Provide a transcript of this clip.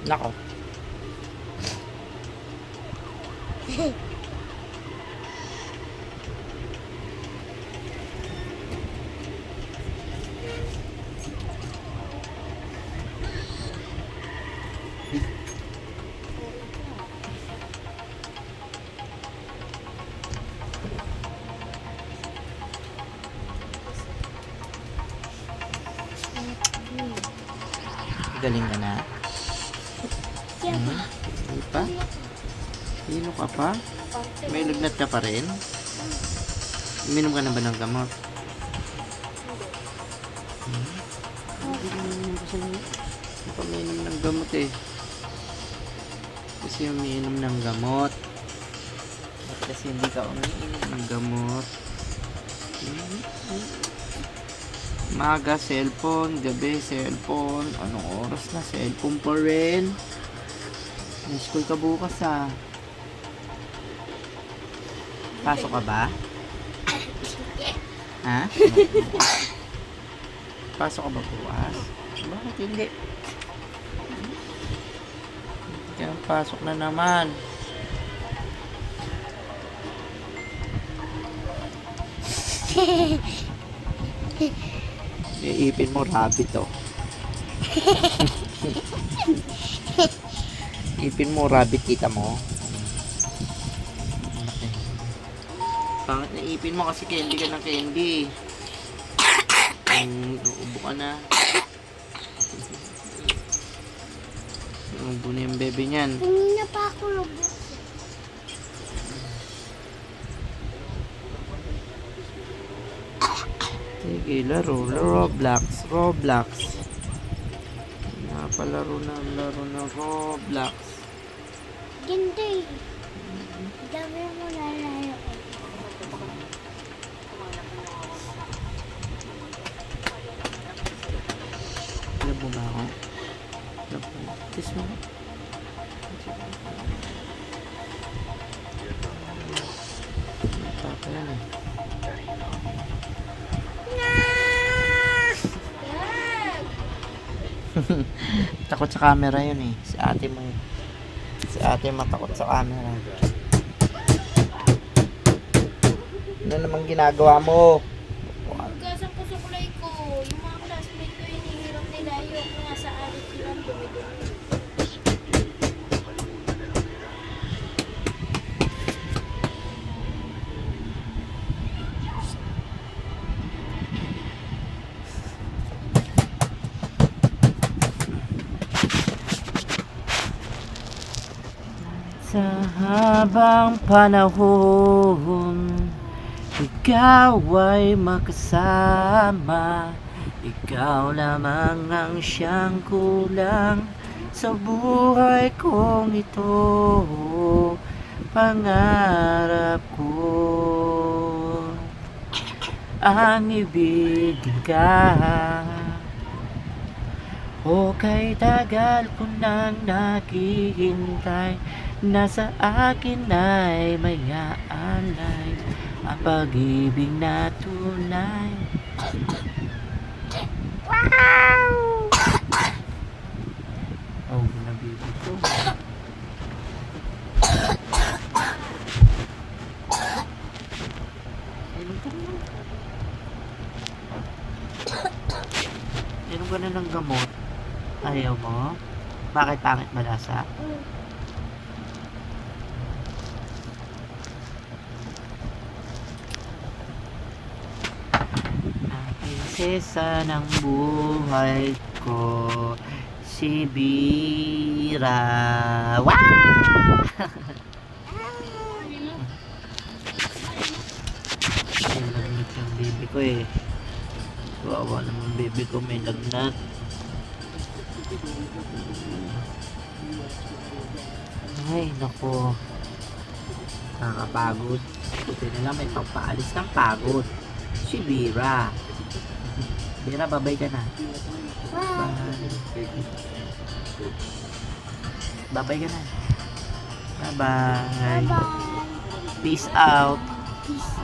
Nako. Galing ka na? Hindi pa? Hino ka pa? May lagnat ka pa rin? Uminom ka na ba ng gamot? Hindi ka uminom kasi uminom ng gamot eh. Kasi umiinom ng gamot. At kasi hindi ka umiinom ng gamot. Maga, cellphone. Gabi, cellphone. Anong oras na? Cellphone pa rin. May school ka bukas ah. Pasok ka ba? Ha? Pasok ka ba bukas? Bakit hindi? Kaya pasok na naman. Iipin mo rabbit oh. Ipin mo rabbit, kita mo. Pangit na ipin mo kasi candy ka ng candy. Uubo ka na. Uubo na yung bebe niyan. Kanina pa ako Roblox. Sige, laro. Roblox. Napalaro na Roblox. Ganda eh. Dami mo lalaro. Alam mo ba ako? Kiss mo. Papa yan eh. Takot sa camera yun eh. Si ate mo yun. Si ate matakot sa camera. Ano namang ginagawa mo? Hugasan ko sa kulay ko. Yung mga classmate ko hinihirap nila. Ayoko nga sa alit silang dumidumi. Sa habang panahon, ikaw ay makasama. Ikaw lamang ang siyang kulang sa buhay kong ito. Pangarap ko ang ibigin ka. O kay tagal ko nang naghihintay, nasa akin ay may aalay ang pag-ibig na tunay. Wow! Oh, nabibig ko. Inom ka na ng gamot. Ayaw mo? Bakit pangit malasa? Prinsesa ng buhay ko, si Bira. Wow! May lagnat yung baby ko eh. Kawawa naman baby ko, may lagnat. Ay, naku. Nakakapagod. Buti na lang may pagpaalis ng pagod. Si Bira. Bira, babay ka na. Bye. Babay ka na. Bye-bye. Bye-bye. Peace out. Peace.